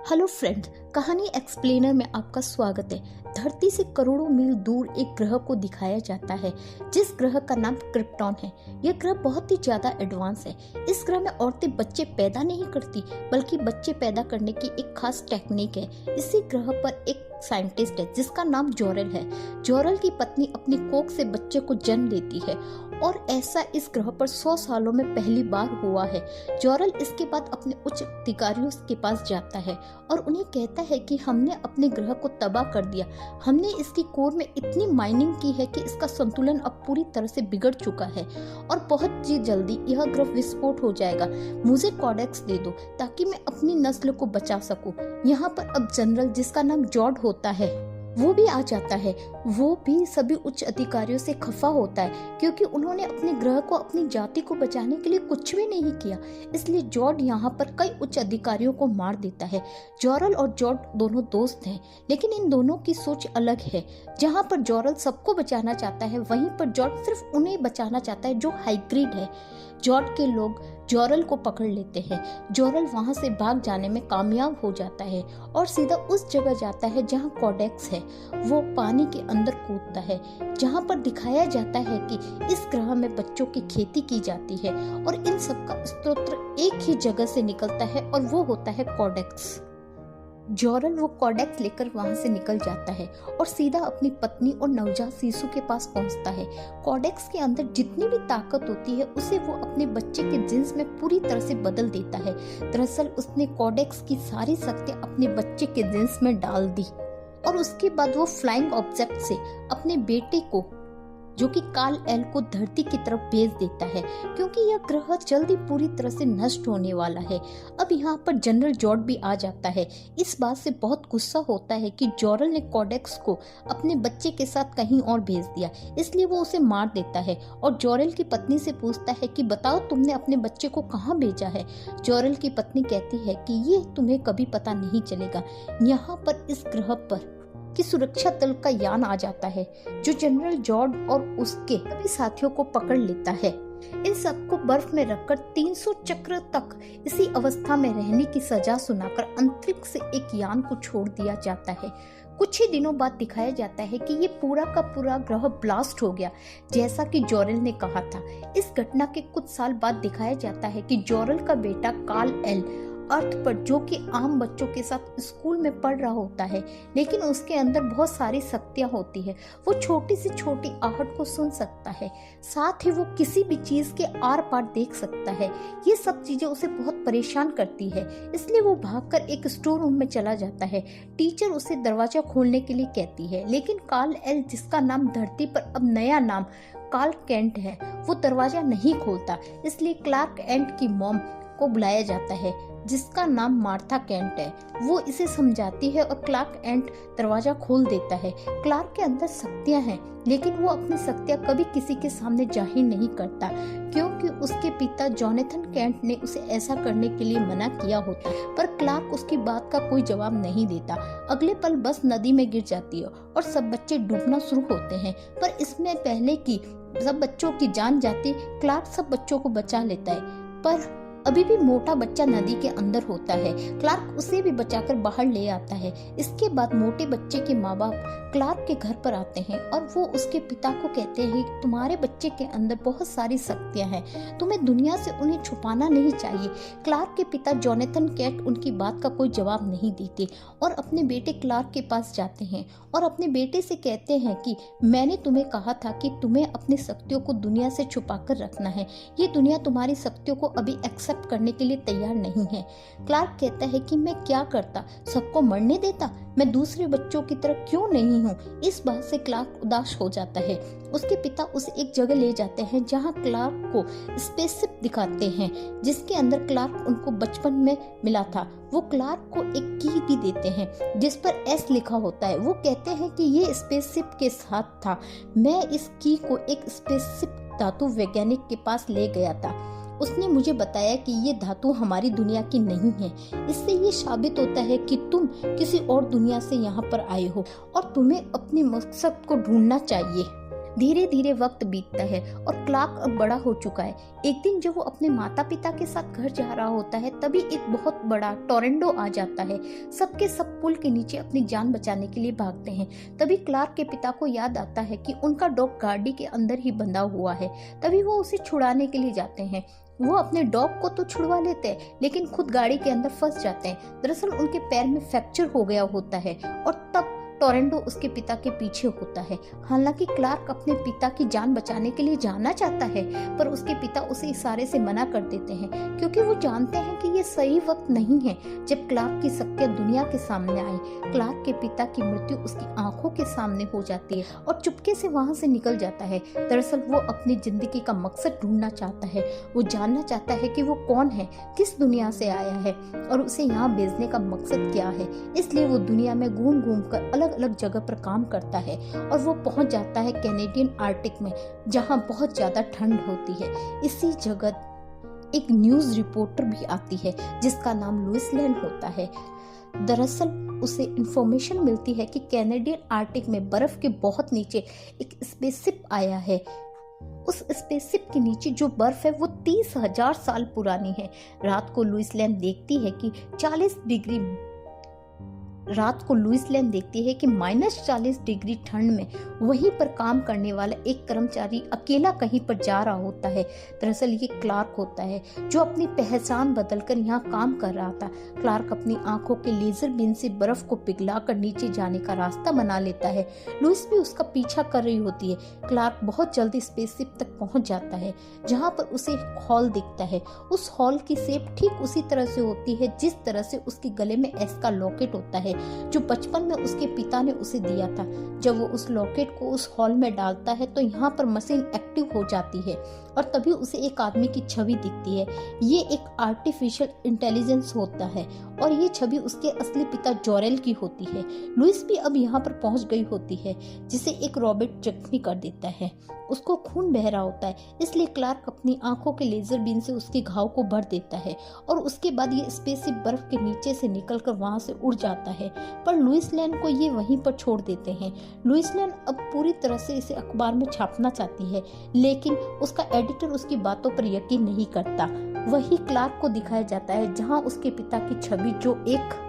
Hello friends, कहानी explainer में आपका स्वागत है। धरती से करोड़ों मील दूर एक ग्रह को दिखाया जाता है जिस ग्रह का नाम क्रिप्टॉन है। यह ग्रह बहुत ही ज्यादा एडवांस है। इस ग्रह में औरतें बच्चे पैदा नहीं करती बल्कि बच्चे पैदा करने की एक खास टेक्निक है। इसी ग्रह पर एक साइंटिस्ट है जिसका नाम जोरेल है। जोरेल की पत्नी अपनी कोख से बच्चे को जन्म देती है और ऐसा इस ग्रह पर 100 सालों में पहली बार हुआ है। जोरेल इसके बाद अपने उच्च अधिकारियों के पास जाता है और उन्हें कहता है कि हमने अपने ग्रह को तबाह कर दिया। हमने इसकी कोर में इतनी माइनिंग की है कि इसका संतुलन अब पूरी तरह से बिगड़ चुका है और बहुत ही जल्दी यह ग्रह विस्फोट हो जाएगा। मुझे कोडेक्स दे दो ताकि मैं अपनी नस्ल को बचा सकूं। यहाँ पर अब जनरल, जिसका नाम जॉर्ड होता है, वो भी आ जाता है। वो भी सभी उच्च अधिकारियों से खफा होता है क्योंकि उन्होंने अपने ग्रह को, अपनी जाति को बचाने के लिए कुछ भी नहीं किया। इसलिए जॉर्ड यहाँ पर कई उच्च अधिकारियों को मार देता है। जोरेल और जॉर्ड दोनों दोस्त हैं, लेकिन इन दोनों की सोच अलग है। जहाँ पर जोरेल सबको बचाना चाहता है, वहीं पर जॉर्ड सिर्फ उन्हें बचाना चाहता है जो हाइब्रिड है। जॉर्ड के लोग जोरेल को पकड़ लेते हैं। जोरेल वहां से भाग जाने में कामयाब हो जाता है और सीधा उस जगह जाता है जहां कोडेक्स है। वो पानी के अंदर कूदता है जहां पर दिखाया जाता है कि इस ग्रह में बच्चों की खेती की जाती है और इन सब का स्रोत एक ही जगह से निकलता है और वो होता है कोडेक्स। जोरेल वो कोडेक्स लेकर वहां से निकल जाता है और सीधा अपनी पत्नी और नवजात शिशु के पास पहुंचता है। कोडेक्स के अंदर जितनी भी ताकत होती है उसे वो अपने बच्चे के जिन्स में पूरी तरह से बदल देता है। दरअसल उसने कोडेक्स की सारी शक्तियां अपने बच्चे के जिन्स में डाल दी और उसके बाद वो फ्लाइंग ऑब्जेक्ट से अपने बेटे को, जो कि काल एल को, धरती की तरफ भेज देता है क्योंकि यह ग्रह जल्दी पूरी तरह से नष्ट होने वाला है। अब यहाँ पर जनरल जॉर्ड भी आ जाता है। इस बात से बहुत गुस्सा होता है कि जोरेल ने कोडेक्स को अपने बच्चे के साथ कहीं और भेज दिया, इसलिए वो उसे मार देता है और जोरेल की पत्नी से पूछता है कि बताओ तुमने अपने बच्चे को कहाँ भेजा है। जोरेल की पत्नी कहती है कि ये तुम्हें कभी पता नहीं चलेगा। यहाँ पर इस ग्रह पर कि सुरक्षा दल का यान आ जाता है जो जनरल जॉर्ड और उसके सभी साथियों को पकड़ लेता है। इन सबको बर्फ में रखकर 300 चक्र तक इसी अवस्था में रहने की सजा सुनाकर अंतरिक्ष से एक यान को छोड़ दिया जाता है। कुछ ही दिनों बाद दिखाया जाता है कि ये पूरा का पूरा ग्रह ब्लास्ट हो गया, जैसा कि जोरेल ने कहा था। इस घटना के कुछ साल बाद दिखाया जाता है कि जोरेल का बेटा काल एल अर्थ पर, जो कि आम बच्चों के साथ स्कूल में पढ़ रहा होता है, लेकिन उसके अंदर बहुत सारी शक्तियां होती है। वो छोटी से छोटी आहट को सुन सकता है, साथ ही वो किसी भी चीज के आर पार देख सकता है। ये सब चीजें उसे बहुत परेशान करती है, इसलिए वो भागकर एक स्टोर रूम में चला जाता है। टीचर उसे दरवाजा खोलने के लिए कहती है, लेकिन काल एल, जिसका नाम धरती पर अब नया नाम कार्ल केंट है, वो दरवाजा नहीं खोलता। इसलिए क्लार्क एंट की मॉम को बुलाया जाता है जिसका नाम मार्था केंट है। वो इसे समझाती है और क्लार्क एंट दरवाजा खोल देता है। क्लार्क के अंदर शक्तियां हैं, लेकिन वो अपनी शक्तियां कभी किसी के सामने जाहिर नहीं करता क्योंकि उसके पिता जोनाथन केंट ने उसे ऐसा करने के लिए मना किया होता है। पर क्लार्क उसकी बात का कोई जवाब नहीं देता। अगले पल बस नदी में गिर जाती है और सब बच्चे डूबना शुरू होते हैं, पर इसमें पहले कि सब बच्चों की जान जाती, क्लार्क सब बच्चों को बचा लेता है। पर अभी भी मोटा बच्चा नदी के अंदर होता है। क्लार्क उसे भी बचाकर बाहर ले आता है। इसके बाद मोटे बच्चे के माँ बाप क्लार्क के घर पर आते हैं और वो उसके पिता को कहते हैं कि तुम्हारे बच्चे के अंदर बहुत सारी शक्तियां हैं, तुम्हें दुनिया से उन्हें छुपाना नहीं चाहिए। क्लार्क के पिता जोनाथन केंट उनकी बात का कोई जवाब नहीं देते और अपने बेटे क्लार्क के पास जाते हैं और अपने बेटे से कहते हैं कि मैंने तुम्हें कहा था कि तुम्हें अपनी शक्तियों को दुनिया से छुपा कर रखना है। ये दुनिया तुम्हारी शक्तियों को अभी एक्सेप्ट करने के लिए तैयार नहीं है। क्लार्क कहता है कि मैं क्या करता, सबको मरने देता, मैं दूसरे बच्चों की तरह क्यों नहीं हूँ। इस बात से क्लार्क उदास हो जाता है। उसके पिता उसे एक जगह ले जाते हैं जहाँ क्लार्क को स्पेसशिप दिखाते हैं जिसके अंदर क्लार्क उनको बचपन में मिला था। वो क्लार्क को एक की भी देते हैं जिस पर एस लिखा होता है। वो कहते हैं कि ये स्पेसशिप के साथ था। मैं इस की को एक स्पेसशिप धातु वैज्ञानिक के पास ले गया था। उसने मुझे बताया कि ये धातु हमारी दुनिया की नहीं है। इससे ये साबित होता है कि तुम किसी और दुनिया से यहाँ पर आए हो और तुम्हें अपने मकसद को ढूंढना चाहिए। धीरे धीरे वक्त बीतता है और क्लार्क अब बड़ा हो चुका है। एक दिन जब वो अपने माता पिता के साथ घर जा रहा होता है तभी एक बहुत बड़ा टोरेंडो आ जाता है। सबके सब पुल के नीचे अपनी जान बचाने के लिए भागते हैं। तभी क्लार्क के पिता को याद आता है कि उनका डॉग गाड़ी के अंदर ही बंधा हुआ है। तभी वो उसे छुड़ाने के लिए जाते हैं। वो अपने डॉग को तो छुड़वा लेते हैं लेकिन खुद गाड़ी के अंदर फंस जाते हैं। दरअसल उनके पैर में फ्रैक्चर हो गया होता है और तब टोरेंडो उसके पिता के पीछे होता है। हालांकि क्लार्क अपने पिता की जान बचाने के लिए जाना चाहता है पर उसके पिता उसे इशारे से मना कर देते हैं क्योंकि वो जानते हैं कि ये सही वक्त नहीं है जब क्लार्क की सत्य दुनिया के सामने आए। क्लार्क के पिता की मृत्यु उसकी आंखों के सामने हो जाती है और चुपके से वहां से निकल जाता है। दरअसल वो अपनी जिंदगी का मकसद ढूंढना चाहता है। वो जानना चाहता है कि वो कौन है, किस दुनिया से आया है और उसे यहाँ भेजने का मकसद क्या है। इसलिए वो दुनिया में घूम घूम कर अलग अलग जगह पर काम करता है और वो पहुंच जाता है कैनेडियन आर्कटिक में जहां बहुत ज्यादा ठंड होती है। इसी जगह एक न्यूज रिपोर्टर भी आती है जिसका नाम लुइस लेन होता है। दरअसल उसे इंफॉर्मेशन मिलती है कि कैनेडियन आर्कटिक में बर्फ के बहुत नीचे एक स्पेसशिप आया है। उस स्पेसशिप के नीचे जो बर्फ है वो 30,000 साल पुरानी है। रात को लुइस लेन देखती है कि -40 डिग्री ठंड में वहीं पर काम करने वाला एक कर्मचारी अकेला कहीं पर जा रहा होता है। दरअसल ये क्लार्क होता है जो अपनी पहचान बदलकर यहाँ काम कर रहा था। क्लार्क अपनी आंखों के लेजर बीम से बर्फ को पिघलाकर नीचे जाने का रास्ता बना लेता है। लुइस भी उसका पीछा कर रही होती है। क्लार्क बहुत जल्दी स्पेसशिप तक पहुंच जाता है जहाँ पर उसे एक हॉल दिखता है। उस हॉल की शेप ठीक उसी तरह से होती है जिस तरह से उसके गले में एस का लॉकेट होता है जो बचपन में उसके पिता ने उसे दिया था। जब वो उस लॉकेट को उस हॉल में डालता है तो यहाँ पर मशीन एक्टिव हो जाती है और तभी उसे एक आदमी की छवि दिखती है। ये एक आर्टिफिशियल इंटेलिजेंस होता है और ये छवि उसके असली पिता जोरेल की होती है। लुइस भी अब यहाँ पर पहुंच गई होती है जिसे एक रॉबोट जख्मी कर देता है। उसको खून बह रहा होता है इसलिए क्लार्क अपनी आंखों के लेजर बीम से उसके घाव को भर देता है और उसके बाद ये स्पेसशिप बर्फ के नीचे से निकलकर वहां से उड़ जाता है। पर लुइस लेन को ये वहीं पर छोड़ देते हैं। लुइस लेन अब पूरी तरह से इसे अखबार में छापना चाहती है लेकिन उसका एडिटर उसकी बातों पर यकीन नहीं करता। वही क्लार्क को दिखाया जाता है जहां उसके पिता की छवि जो एक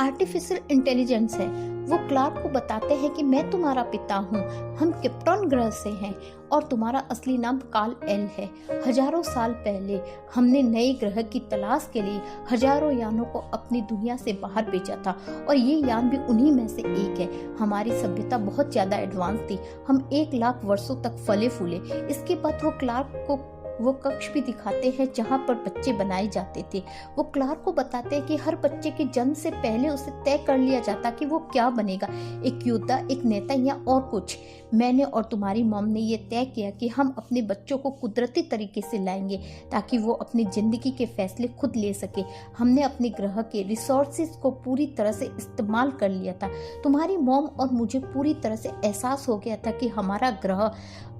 आर्टिफिशियल इंटेलिजेंस है। वो क्लार्क को बताते हैं कि मैं तुम्हारा पिता हूँ, हम क्रिप्टॉन ग्रह से हैं और तुम्हारा असली नाम काल एल है। हजारों साल पहले हमने नए ग्रह की तलाश के लिए हजारों यानों को अपनी दुनिया से बाहर भेजा था और ये यान भी उन्हीं में से एक है। हमारी सभ्यता बहुत ज्यादा एडवांस थी, हम 1 लाख वर्षों तक फले फूले। इसके बाद वो क्लार्क को वो कक्ष भी दिखाते हैं जहाँ पर बच्चे बनाए जाते थे। वो क्लार्क को बताते हैं कि हर बच्चे के जन्म से पहले उसे तय कर लिया जाता कि वो क्या बनेगा, एक योद्धा, एक नेता या और कुछ। मैंने और तुम्हारी मॉम ने ये तय किया कि हम अपने बच्चों को कुदरती तरीके से लाएंगे ताकि वो अपनी जिंदगी के फैसले खुद ले सके। हमने अपने ग्रह के रिसोर्सेज को पूरी तरह से इस्तेमाल कर लिया था। तुम्हारी मॉम और मुझे पूरी तरह से एहसास हो गया था कि हमारा ग्रह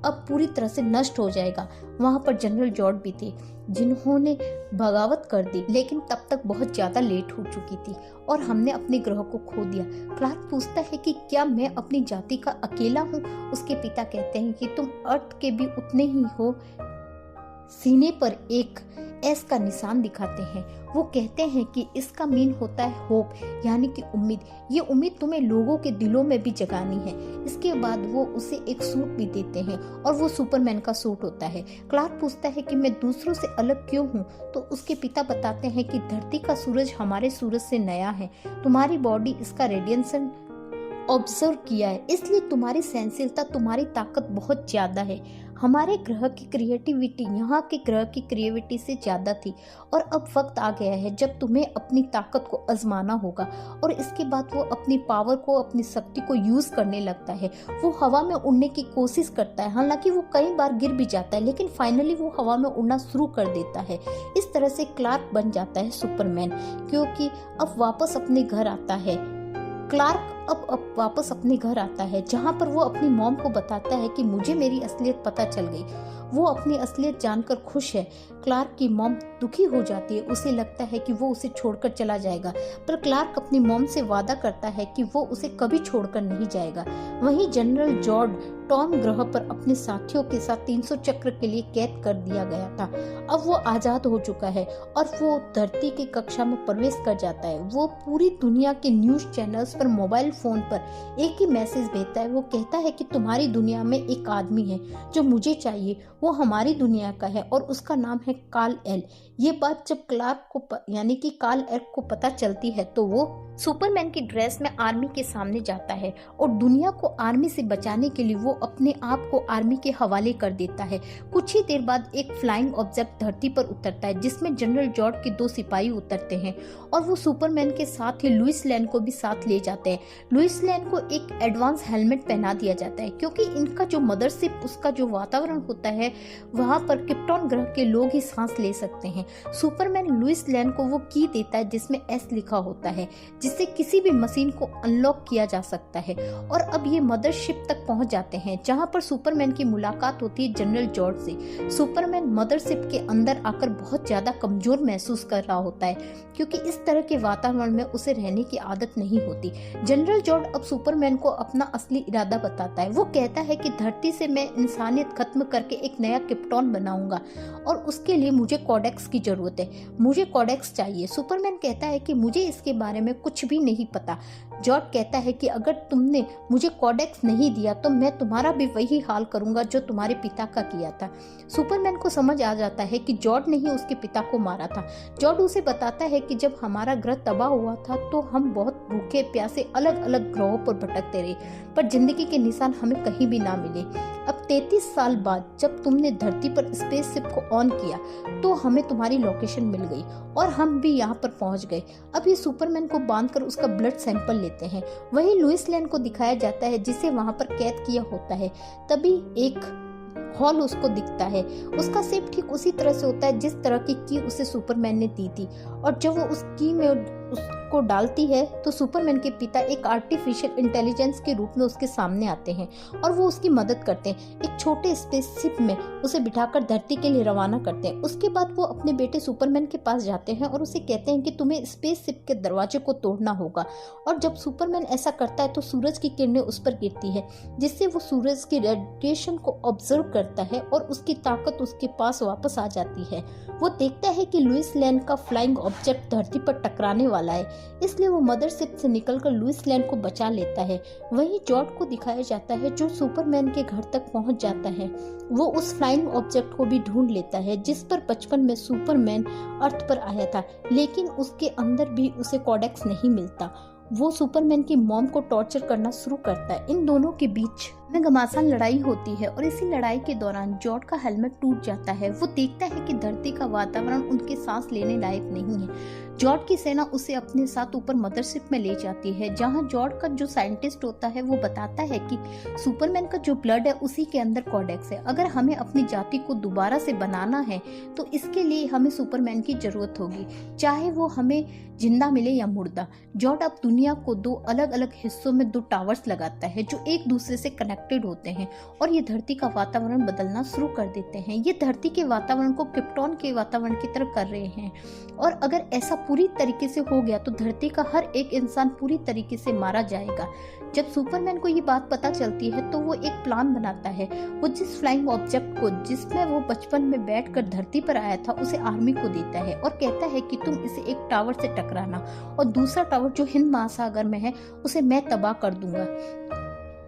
अब पूरी तरह से नष्ट हो जाएगा। वहां पर जनरल जॉर्ज भी थे जिन्होंने बगावत कर दी लेकिन तब तक बहुत ज्यादा लेट हो चुकी थी और हमने अपने ग्रह को खो दिया। क्लार्क पूछता है कि क्या मैं अपनी जाति का अकेला हूँ। उसके पिता कहते हैं कि तुम अर्थ के भी उतने ही हो। सीने पर एक एस का निशान दिखाते हैं। वो कहते हैं कि इसका मीन होता है होप, यानी कि उम्मीद। ये उम्मीद तुम्हें लोगों के दिलों में भी जगानी है। इसके बाद वो उसे एक सूट भी देते हैं और वो सुपरमैन का सूट होता है। क्लार्क पूछता है कि मैं दूसरों से अलग क्यों हूँ, तो उसके पिता बताते हैं कि धरती का सूरज हमारे सूरज से नया है। तुम्हारी बॉडी इसका रेडिएशन ऑब्जर्व किया है, इसलिए तुम्हारी सहनशीलता, तुम्हारी ताकत बहुत ज्यादा है। हमारे ग्रह की क्रिएटिविटी यहाँ के ग्रह की क्रिएटिविटी से ज्यादा थी और अब वक्त आ गया है जब तुम्हें अपनी ताकत को आजमाना होगा। और इसके बाद वो अपनी पावर को, अपनी शक्ति को यूज करने लगता है। वो हवा में उड़ने की कोशिश करता है, हालांकि वो कई बार गिर भी जाता है लेकिन फाइनली वो हवा में उड़ना शुरू कर देता है। इस तरह से क्लार्क बन जाता है सुपरमैन, क्योंकि अब वापस अपने घर आता है। क्लार्क अब वापस अपने घर आता है जहाँ पर वो अपनी मॉम को बताता है कि मुझे मेरी असलियत पता चल गई। वो अपनी असलियत जानकर खुश है। क्लार्क की मॉम दुखी हो जाती है, उसे लगता है कि वो उसे छोड़कर चला जाएगा, पर क्लार्क अपनी मॉम से वादा करता है कि वो उसे कभी छोड़कर नहीं जाएगा। वहीं जनरल जॉर्ज टॉम ग्रह पर अपने साथियों के साथ 300 चक्र के लिए कैद कर दिया गया था। अब वो आजाद हो चुका है और वो धरती की कक्षा में प्रवेश कर जाता है। वो पूरी दुनिया के न्यूज चैनल्स पर मोबाइल फोन पर एक ही मैसेज भेजता है। वो कहता है कि तुम्हारी दुनिया में एक आदमी है जो मुझे चाहिए, वो हमारी दुनिया का है और उसका नाम है कार्ल एल। ये बात जब क्लार्क को यानी कि कार्ल एल को पता चलती है तो वो सुपरमैन की ड्रेस में आर्मी के सामने जाता है और दुनिया को आर्मी से बचाने के लिए वो अपने आप को आर्मी के हवाले कर देता है। कुछ ही देर बाद एक फ्लाइंग ऑब्जेक्ट धरती पर उतरता है जिसमें जनरल जॉर्ज के 2 सिपाही उतरते हैं और वो सुपरमैन के साथ ही लुइस लेन को भी साथ ले जाते हैं। लुइस लेन को एक एडवांस हेलमेट पहना दिया जाता है क्योंकि इनका जो मदरशिप, उसका जो वातावरण होता है वहां पर क्रिप्टॉन ग्रह के लोग ही सांस ले सकते हैं। सुपरमैन लुइस लेन को वो की देता है जिसमें एस लिखा होता है, जिससे किसी भी मशीन को अनलॉक किया जा सकता है। और अब ये मदरशिप तक पहुंच जाते हैं जहां पर सुपरमैन की मुलाकात होती है जनरल जॉर्ज से। सुपरमैन मदरशिप के अंदर आकर बहुत ज्यादा कमजोर महसूस कर रहा होता है क्योंकि इस तरह के वातावरण में उसे रहने की आदत नहीं होती। जनरल जॉर्ज अब सुपरमैन को अपना असली इरादा बताता है। वो कहता है कि धरती से मैं इंसानियत खत्म करके एक नया क्रिप्टॉन बनाऊंगा और उसके लिए मुझे कोडेक्स की जरूरत है, मुझे कोडेक्स चाहिए। सुपरमैन कहता है कि मुझे इसके बारे में कुछ भी नहीं पता। जॉर्ज कहता है कि अगर तुमने मुझे कोडेक्स नहीं दिया तो मैं तुम्हारा भी वही हाल करूंगा जो तुम्हारे पिता का किया था। सुपरमैन को समझ आ जाता है कि जॉर्ज ने ही उसके पिता को मारा था। जॉर्ज उसे बताता है कि जब हमारा ग्रह तबाह हुआ था तो हम बहुत भूखे प्यासे अलग अलग ग्रहों पर भटकते रहे, पर जिंदगी के निशान हमें कहीं भी ना मिले। अब 33 साल बाद जब तुमने धरती पर स्पेसशिप को ऑन किया तो हमें तुम्हारी लोकेशन मिल गई और हम भी यहाँ पर पहुंच गए। अब ये सुपरमैन को बांधकर उसका ब्लड सैंपल लेते हैं। वहीं लुइस लेन को दिखाया जाता है जिसे वहां पर कैद किया होता है। तभी एक हॉल उसको दिखता है। उसका शेप ठीक उसी तरह से होता है जिस तरह की उसे सुपरमैन ने दी थी और जब वो उस की में उसको डालती है तो सुपरमैन के पिता एक आर्टिफिशियल इंटेलिजेंस के रूप में उसके सामने आते हैं और वो उसकी मदद करते हैं। एक छोटे स्पेसशिप में उसे बिठाकर धरती के लिए रवाना करते हैं। उसके बाद वो अपने बेटे सुपरमैन के पास जाते हैं और उसे कहते हैं कि तुम्हें स्पेसशिप के दरवाजे को तोड़ना होगा। और जब सुपरमैन ऐसा करता है तो सूरज की किरणें उस पर गिरती है जिससे वो सूरज की रेडिएशन को ऑब्जर्व करता है और उसकी ताकत उसके पास वापस आ जाती है। वो देखता है कि लुइस लेन का फ्लाइंग ऑब्जेक्ट धरती पर टकराने वाला है, इसलिए वो मदरशिप से निकलकर लुइस लेन को बचा लेता है। वहीं जॉर्ज को दिखाया जाता है जो सुपरमैन के घर तक पहुंच जाता है। वो उस फ्लाइंग ऑब्जेक्ट को भी ढूंढ लेता है जिस पर बचपन में सुपरमैन अर्थ पर आया था, लेकिन उसके अंदर भी उसे कोडेक्स नहीं मिलता। वो सुपरमैन की मॉम को टॉर्चर करना शुरू करता है। इन दोनों के बीच में घमासान लड़ाई होती है और इसी लड़ाई के दौरान जॉर्ज का हेलमेट टूट जाता है। वो देखता है कि धरती का वातावरण उनके सांस लेने लायक नहीं है। जॉर्ज की सेना उसे अपने साथ ऊपर मदरशिप में ले जाती है जहां जॉर्ज का जो साइंटिस्ट होता है वो बताता है कि सुपरमैन का जो ब्लड है उसी के अंदर कोडेक्स है। अगर हमें अपनी जाति को दोबारा से बनाना है तो इसके लिए हमें सुपरमैन की जरूरत होगी, चाहे वो हमें जिंदा मिले या मुर्दा। जॉर्ज अब दुनिया को 2 अलग अलग हिस्सों में 2 टावर्स लगाता है जो एक दूसरे से कनेक्टेड होते हैं और ये धरती का वातावरण बदलना शुरू कर देते हैं। ये धरती के वातावरण को क्रिप्टॉन के वातावरण की तरह कर रहे हैं और अगर ऐसा पूरी तरीके से हो गया तो धरती का हर एक इंसान पूरी तरीके से मारा जाएगा। जब सुपरमैन को ये बात पता चलती है तो वो एक प्लान बनाता है। वो जिस फ्लाइंग ऑब्जेक्ट को जिसमें वो बचपन में बैठकर धरती पर आया था उसे आर्मी को देता है और कहता है कि तुम इसे एक टावर से टकराना और दूसरा टावर जो हिंद महासागर में है उसे मैं तबाह कर दूंगा।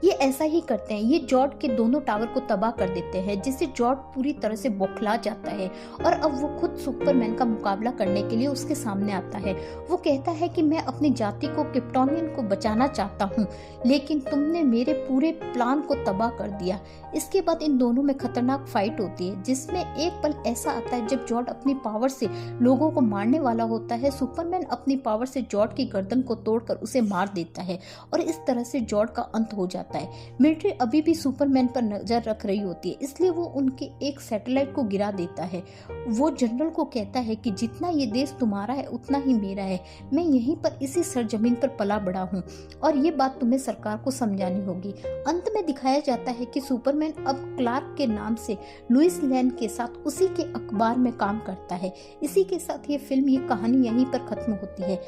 ये ऐसा ही करते हैं। ये जॉर्ज के दोनों टावर को तबाह कर देते हैं जिससे जॉर्ज पूरी तरह से बौखला जाता है और अब वो खुद सुपरमैन का मुकाबला करने के लिए उसके सामने आता है। वो कहता है कि मैं अपनी जाति को क्रिप्टोनियन को बचाना चाहता हूँ, लेकिन तुमने मेरे पूरे प्लान को तबाह कर दिया। इसके बाद इन दोनों में खतरनाक फाइट होती है जिसमें एक पल ऐसा आता है जब जॉर्ज अपनी पावर से लोगों को मारने वाला होता है। सुपरमैन अपनी पावर से जॉर्ज की गर्दन को तोड़कर उसे मार देता है और इस तरह से जॉर्ज का अंत हो जाता है। होता है। मिलिट्री अभी भी सुपरमैन पर नजर रख रही होती है, इसलिए वो उनके एक सैटेलाइट को गिरा देता है। वो जनरल को कहता है कि जितना ये देश तुम्हारा है उतना ही मेरा है, मैं यहीं पर इसी सरजमीन पर पला बड़ा हूँ और ये बात तुम्हें सरकार को समझानी होगी। अंत में दिखाया जाता है कि सुपरमैन अब क्लार्क के नाम से लुइस लेन के साथ उसी के अखबार में काम करता है। इसी के साथ ये फिल्म, ये कहानी यहीं पर खत्म होती है।